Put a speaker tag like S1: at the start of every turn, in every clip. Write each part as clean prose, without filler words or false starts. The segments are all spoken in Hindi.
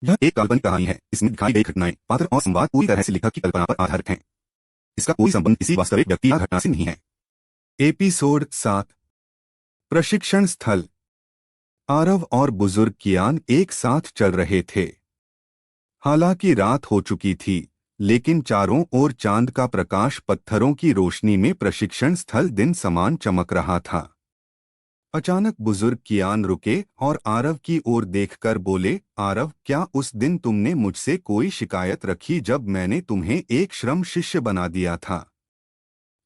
S1: यह एक काल्पनिक कहानी है। इसमें दिखाई गई घटनाएं, पात्र और संवाद पूरी तरह से लेखक की कल्पना पर आधारित हैं। इसका कोई संबंध किसी वास्तविक व्यक्ति या घटना से नहीं है। एपिसोड 7। प्रशिक्षण स्थल। आरव और बुजुर्ग कियान एक साथ चल रहे थे। हालांकि रात हो चुकी थी, लेकिन चारों ओर चांद का प्रकाश पत्थरों की रोशनी में प्रशिक्षण स्थल दिन समान चमक रहा था। अचानक बुजुर्ग कियान रुके और आरव की ओर देखकर बोले, आरव, क्या उस दिन तुमने मुझसे कोई शिकायत रखी जब मैंने तुम्हें एक श्रम शिष्य बना दिया था?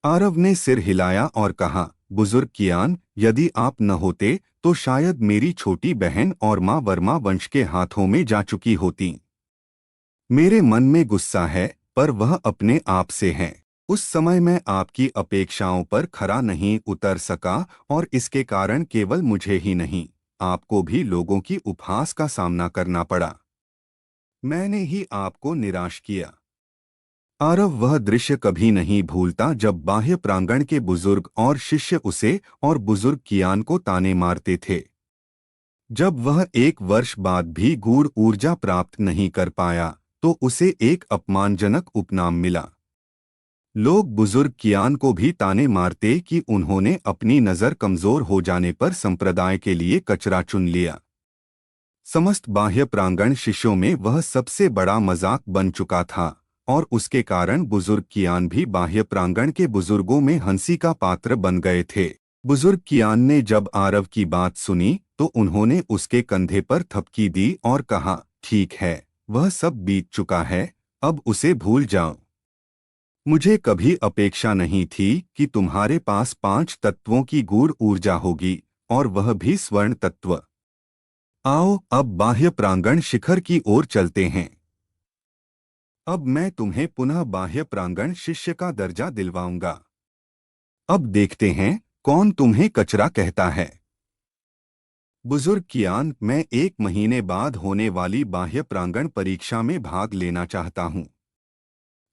S1: आरव ने सिर हिलाया और कहा, बुजुर्ग कियान, यदि आप न होते तो शायद मेरी छोटी बहन और माँ वर्मा वंश के हाथों में जा चुकी होती। मेरे मन में गुस्सा है, पर वह अपने आप से है। उस समय मैं आपकी अपेक्षाओं पर खरा नहीं उतर सका और इसके कारण केवल मुझे ही नहीं, आपको भी लोगों की उपहास का सामना करना पड़ा। मैंने ही आपको निराश किया। आरव वह दृश्य कभी नहीं भूलता जब बाह्य प्रांगण के बुजुर्ग और शिष्य उसे और बुजुर्ग कियान को ताने मारते थे। जब वह एक वर्ष बाद भी गूढ़ ऊर्जा प्राप्त नहीं कर पाया तो उसे एक अपमानजनक उपनाम मिला। लोग बुजुर्ग कियान को भी ताने मारते कि उन्होंने अपनी नज़र कमजोर हो जाने पर संप्रदाय के लिए कचरा चुन लिया। समस्त बाह्य प्रांगण शिष्यों में वह सबसे बड़ा मजाक बन चुका था और उसके कारण बुजुर्ग कियान भी बाह्य प्रांगण के बुजुर्गों में हंसी का पात्र बन गए थे। बुजुर्ग कियान ने जब आरव की बात सुनी तो उन्होंने उसके कंधे पर थपकी दी और कहा, ठीक है, वह सब बीत चुका है, अब उसे भूल जाओ। मुझे कभी अपेक्षा नहीं थी कि तुम्हारे पास 5 तत्वों की गूढ़ ऊर्जा होगी, और वह भी स्वर्ण तत्व। आओ अब बाह्य प्रांगण शिखर की ओर चलते हैं। अब मैं तुम्हें पुनः बाह्य प्रांगण शिष्य का दर्जा दिलवाऊंगा। अब देखते हैं कौन तुम्हें कचरा कहता है। बुजुर्ग कियान, मैं 1 महीने बाद होने वाली बाह्य प्रांगण परीक्षा में भाग लेना चाहता हूँ।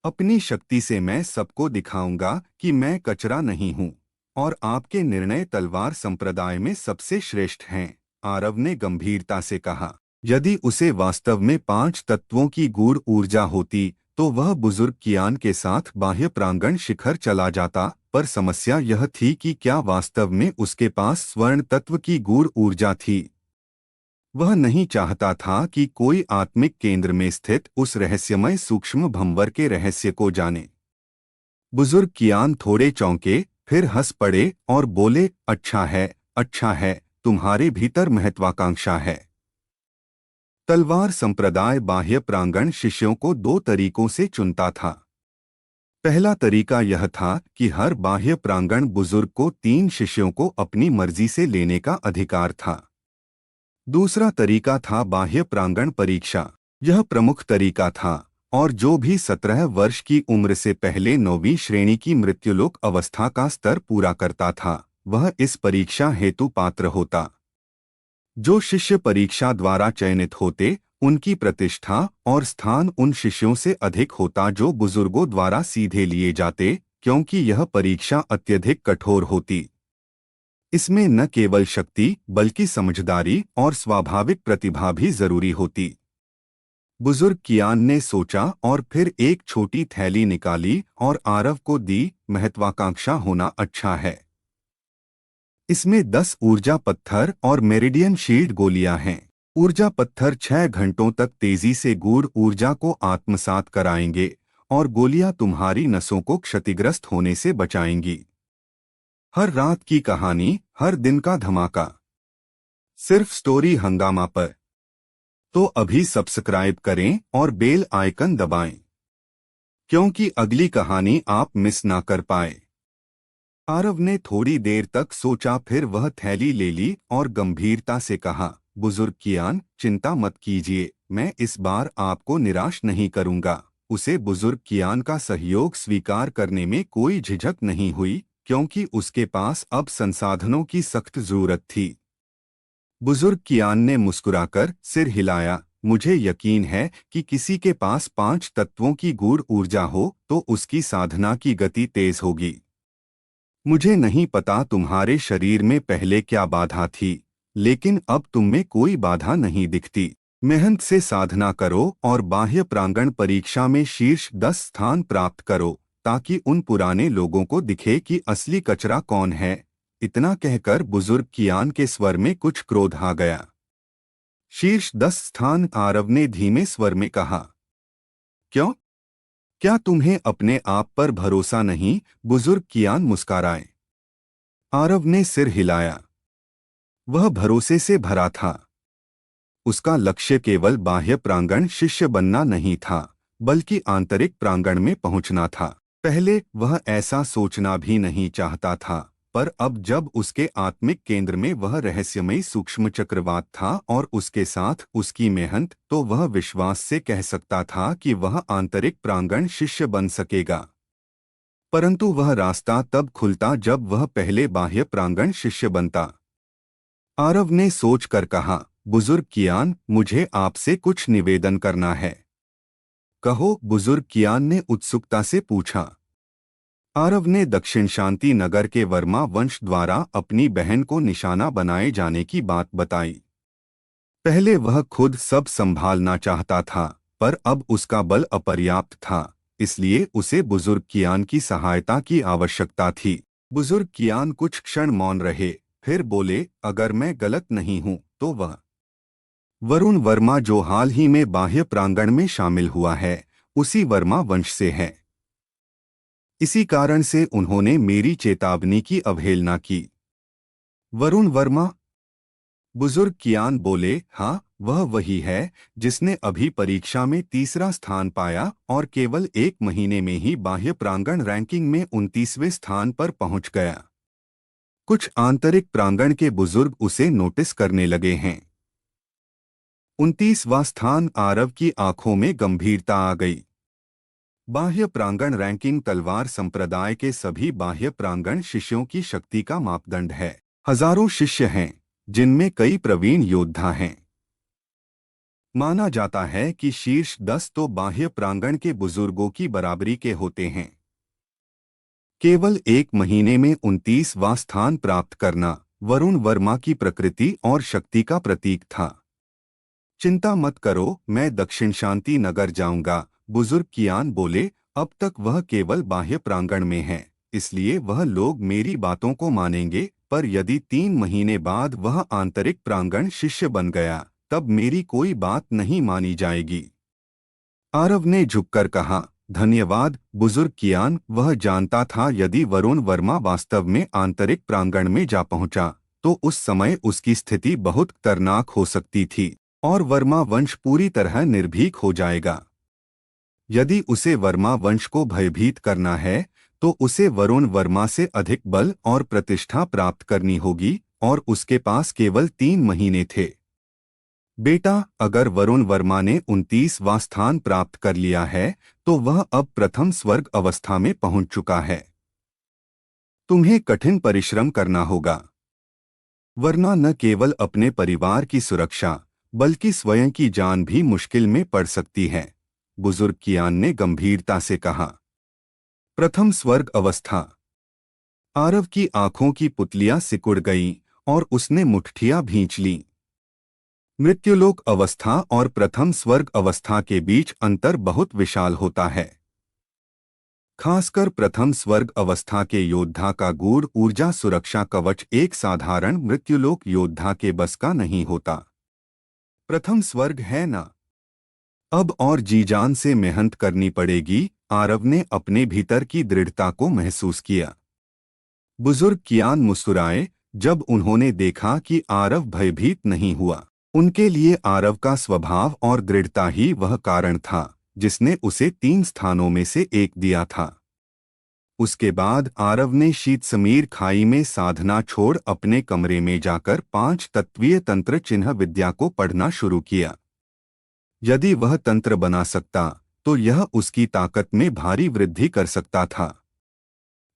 S1: अपनी शक्ति से मैं सबको दिखाऊंगा कि मैं कचरा नहीं हूँ और आपके निर्णय तलवार संप्रदाय में सबसे श्रेष्ठ हैं। आरव ने गंभीरता से कहा। यदि उसे वास्तव में 5 तत्वों की गूढ़ ऊर्जा होती तो वह बुजुर्ग कियान के साथ बाह्य प्रांगण शिखर चला जाता, पर समस्या यह थी कि क्या वास्तव में उसके पास स्वर्ण तत्व की गूढ़ ऊर्जा थी। वह नहीं चाहता था कि कोई आत्मिक केंद्र में स्थित उस रहस्यमय सूक्ष्म भंवर के रहस्य को जाने। बुजुर्ग कियान थोड़े चौंके, फिर हंस पड़े और बोले, अच्छा है, तुम्हारे भीतर महत्वाकांक्षा है। तलवार संप्रदाय बाह्य प्रांगण शिष्यों को 2 तरीकों से चुनता था। पहला तरीका यह था कि हर बाह्य प्रांगण बुजुर्ग को 3 शिष्यों को अपनी मर्जी से लेने का अधिकार था। दूसरा तरीका था बाह्य प्रांगण परीक्षा। यह प्रमुख तरीका था और जो भी 17 वर्ष की उम्र से पहले 9वीं श्रेणी की मृत्युलोक अवस्था का स्तर पूरा करता था, वह इस परीक्षा हेतु पात्र होता। जो शिष्य परीक्षा द्वारा चयनित होते, उनकी प्रतिष्ठा और स्थान उन शिष्यों से अधिक होता जो बुजुर्गों द्वारा सीधे लिए जाते, क्योंकि यह परीक्षा अत्यधिक कठोर होती। इसमें न केवल शक्ति बल्कि समझदारी और स्वाभाविक प्रतिभा भी जरूरी होती। बुजुर्ग कियान ने सोचा और फिर एक छोटी थैली निकाली और आरव को दी। महत्वाकांक्षा होना अच्छा है। इसमें 10 ऊर्जा पत्थर और मेरिडियन शील्ड गोलियां हैं। ऊर्जा पत्थर 6 घंटों तक तेजी से गूढ़ ऊर्जा को आत्मसात कराएंगे और गोलियां तुम्हारी नसों को क्षतिग्रस्त होने से बचाएंगी। हर रात की कहानी, हर दिन का धमाका, सिर्फ स्टोरी हंगामा पर। तो अभी सब्सक्राइब करें और बेल आइकन दबाएं, क्योंकि अगली कहानी आप मिस ना कर पाए। आरव ने थोड़ी देर तक सोचा, फिर वह थैली ले ली और गंभीरता से कहा, बुजुर्ग कियान, चिंता मत कीजिए, मैं इस बार आपको निराश नहीं करूंगा। उसे बुजुर्ग कियान का सहयोग स्वीकार करने में कोई झिझक नहीं हुई, क्योंकि उसके पास अब संसाधनों की सख्त जरूरत थी। बुजुर्ग कियान ने मुस्कुराकर सिर हिलाया, मुझे यकीन है कि किसी के पास 5 तत्वों की गूढ़ ऊर्जा हो तो उसकी साधना की गति तेज होगी। मुझे नहीं पता तुम्हारे शरीर में पहले क्या बाधा थी, लेकिन अब तुम में कोई बाधा नहीं दिखती। मेहनत से साधना करो और बाह्य प्रांगण परीक्षा में शीर्ष 10 स्थान प्राप्त करो, ताकि उन पुराने लोगों को दिखे कि असली कचरा कौन है। इतना कहकर बुजुर्ग कियान के स्वर में कुछ क्रोध आ गया। शीर्ष 10 स्थान, आरव ने धीमे स्वर में कहा। क्यों? क्या तुम्हें अपने आप पर भरोसा नहीं? बुजुर्ग कियान मुस्कुराए। आरव ने सिर हिलाया। वह भरोसे से भरा था। उसका लक्ष्य केवल बाह्य प्रांगण शिष्य बनना नहीं था, बल्कि आंतरिक प्रांगण में पहुंचना था। पहले वह ऐसा सोचना भी नहीं चाहता था, पर अब जब उसके आत्मिक केंद्र में वह रहस्यमयी सूक्ष्म चक्रवात था और उसके साथ उसकी मेहनत, तो वह विश्वास से कह सकता था कि वह आंतरिक प्रांगण शिष्य बन सकेगा। परंतु वह रास्ता तब खुलता जब वह पहले बाह्य प्रांगण शिष्य बनता। आरव ने सोचकर कहा, बुजुर्ग कियान, मुझे आपसे कुछ निवेदन करना है। कहो, बुजुर्ग कियान ने उत्सुकता से पूछा। आरव ने दक्षिण शांति नगर के वर्मा वंश द्वारा अपनी बहन को निशाना बनाए जाने की बात बताई। पहले वह खुद सब संभालना चाहता था, पर अब उसका बल अपर्याप्त था, इसलिए उसे बुजुर्ग कियान की सहायता की आवश्यकता थी। बुजुर्ग कियान कुछ क्षण मौन रहे, फिर बोले, अगर मैं गलत नहीं हूं तो वह वरुण वर्मा जो हाल ही में बाह्य प्रांगण में शामिल हुआ है, उसी वर्मा वंश से है। इसी कारण से उन्होंने मेरी चेतावनी की अवहेलना की। वरुण वर्मा? बुजुर्ग कियान बोले, हाँ, वह वही है जिसने अभी परीक्षा में तीसरा स्थान पाया और केवल 1 महीने में ही बाह्य प्रांगण रैंकिंग में 29वें स्थान पर पहुंच गया। कुछ आंतरिक प्रांगण के बुजुर्ग उसे नोटिस करने लगे हैं। 29वां स्थान। आरव की आंखों में गंभीरता आ गई। बाह्य प्रांगण रैंकिंग तलवार संप्रदाय के सभी बाह्य प्रांगण शिष्यों की शक्ति का मापदंड है। हजारों शिष्य हैं, जिनमें कई प्रवीण योद्धा हैं। माना जाता है कि शीर्ष 10 तो बाह्य प्रांगण के बुजुर्गों की बराबरी के होते हैं। केवल 1 महीने में 29वां स्थान प्राप्त करना वरुण वर्मा की प्रकृति और शक्ति का प्रतीक था। चिंता मत करो, मैं दक्षिण शांति नगर जाऊंगा, बुजुर्ग कियान बोले। अब तक वह केवल बाह्य प्रांगण में है, इसलिए वह लोग मेरी बातों को मानेंगे, पर यदि 3 महीने बाद वह आंतरिक प्रांगण शिष्य बन गया, तब मेरी कोई बात नहीं मानी जाएगी। आरव ने झुककर कहा, धन्यवाद बुजुर्ग कियान। वह जानता था यदि वरुण वर्मा वास्तव में आंतरिक प्रांगण में जा पहुंचा, तो उस समय उसकी स्थिति बहुत खतरनाक हो सकती थी और वर्मा वंश पूरी तरह निर्भीक हो जाएगा। यदि उसे वर्मा वंश को भयभीत करना है, तो उसे वरुण वर्मा से अधिक बल और प्रतिष्ठा प्राप्त करनी होगी, और उसके पास केवल 3 महीने थे। बेटा, अगर वरुण वर्मा ने 29वां स्थान प्राप्त कर लिया है, तो वह अब प्रथम स्वर्ग अवस्था में पहुंच चुका है। तुम्हें कठिन परिश्रम करना होगा, वरना न केवल अपने परिवार की सुरक्षा, बल्कि स्वयं की जान भी मुश्किल में पड़ सकती है। बुजुर्ग कियान ने गंभीरता से कहा। प्रथम स्वर्ग अवस्था। आरव की आंखों की पुतलियां सिकुड़ गईं और उसने मुट्ठियां भींच लीं। मृत्युलोक अवस्था और प्रथम स्वर्ग अवस्था के बीच अंतर बहुत विशाल होता है। खासकर प्रथम स्वर्ग अवस्था के योद्धा का गूढ़ ऊर्जा सुरक्षा कवच एक साधारण मृत्युलोक योद्धा के बस का नहीं होता। प्रथम स्वर्ग है ना? अब और जी जान से मेहनत करनी पड़ेगी। आरव ने अपने भीतर की दृढ़ता को महसूस किया। बुजुर्ग कियान मुस्कुराए जब उन्होंने देखा कि आरव भयभीत नहीं हुआ। उनके लिए आरव का स्वभाव और दृढ़ता ही वह कारण था जिसने उसे 3 स्थानों में से एक दिया था। उसके बाद आरव ने शीत समीर खाई में साधना छोड़ अपने कमरे में जाकर 5 तत्वीय तंत्र चिन्ह विद्या को पढ़ना शुरू किया। यदि वह तंत्र बना सकता, तो यह उसकी ताकत में भारी वृद्धि कर सकता था।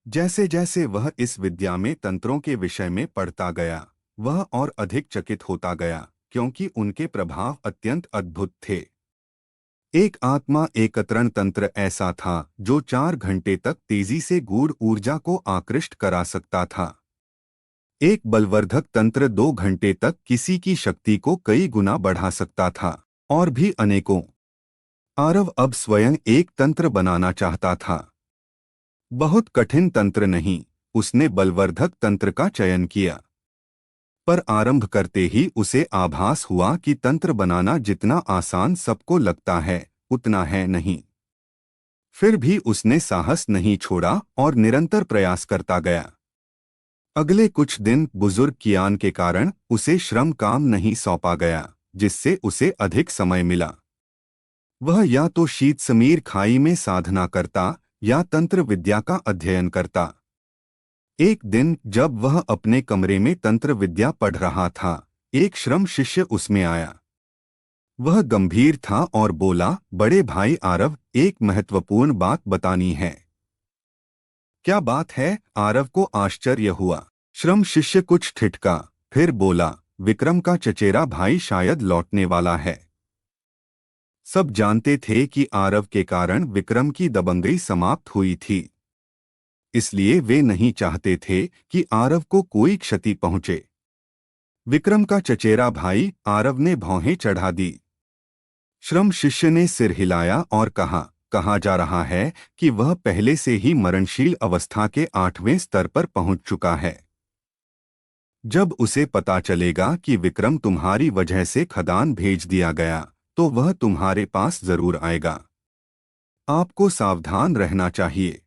S1: जैसे जैसे वह इस विद्या में तंत्रों के विषय में पढ़ता गया, वह और अधिक चकित होता गया, क्योंकि उनके प्रभाव अत्यंत अद्भुत थे। एक आत्मा एकत्रण तंत्र ऐसा था जो 4 घंटे तक तेजी से गूढ़ ऊर्जा को आकृष्ट करा सकता था। एक बलवर्धक तंत्र 2 घंटे तक किसी की शक्ति को कई गुना बढ़ा सकता था। और भी अनेकों। आरव अब स्वयं एक तंत्र बनाना चाहता था। बहुत कठिन तंत्र नहीं, उसने बलवर्धक तंत्र का चयन किया। पर आरंभ करते ही उसे आभास हुआ कि तंत्र बनाना जितना आसान सबको लगता है, उतना है नहीं। फिर भी उसने साहस नहीं छोड़ा और निरंतर प्रयास करता गया। अगले कुछ दिन बुजुर्ग कियान के कारण उसे श्रम काम नहीं सौंपा गया, जिससे उसे अधिक समय मिला। वह या तो शीत समीर खाई में साधना करता या तंत्र विद्या का अध्ययन करता। एक दिन जब वह अपने कमरे में तंत्र विद्या पढ़ रहा था, एक श्रम शिष्य उसमें आया। वह गंभीर था और बोला, बड़े भाई आरव, एक महत्वपूर्ण बात बतानी है। क्या बात है? आरव को आश्चर्य हुआ। श्रम शिष्य कुछ ठिठका, फिर बोला, विक्रम का चचेरा भाई शायद लौटने वाला है। सब जानते थे कि आरव के कारण विक्रम की दबंगई समाप्त हुई थी, इसलिए वे नहीं चाहते थे कि आरव को कोई क्षति पहुंचे। विक्रम का चचेरा भाई, आरव ने भौहें चढ़ा दी। श्रम शिष्य ने सिर हिलाया और कहा जा रहा है कि वह पहले से ही मरणशील अवस्था के 8वें स्तर पर पहुंच चुका है। जब उसे पता चलेगा कि विक्रम तुम्हारी वजह से खदान भेज दिया गया, तो वह तुम्हारे पास जरूर आएगा। आपको सावधान रहना चाहिए।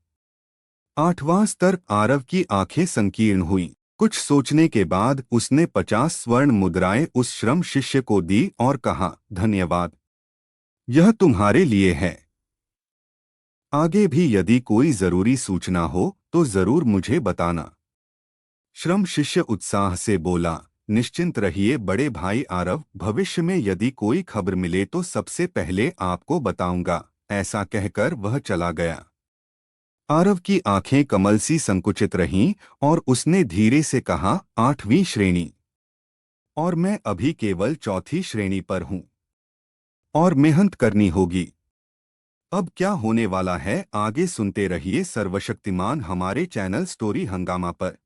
S1: 8वां स्तर। आरव की आंखें संकीर्ण हुईं। कुछ सोचने के बाद उसने 50 स्वर्ण मुद्राएं उस श्रम शिष्य को दी और कहा, धन्यवाद, यह तुम्हारे लिए है। आगे भी यदि कोई जरूरी सूचना हो तो जरूर मुझे बताना। श्रम शिष्य उत्साह से बोला, निश्चिंत रहिए बड़े भाई आरव, भविष्य में यदि कोई खबर मिले तो सबसे पहले आपको बताऊंगा। ऐसा कहकर वह चला गया। आरव की आंखें कमल सी संकुचित रहीं और उसने धीरे से कहा, 8वीं श्रेणी, और मैं अभी केवल 4थी श्रेणी पर हूं, और मेहनत करनी होगी। अब क्या होने वाला है आगे सुनते रहिए सर्वशक्तिमान हमारे चैनल स्टोरी हंगामा पर।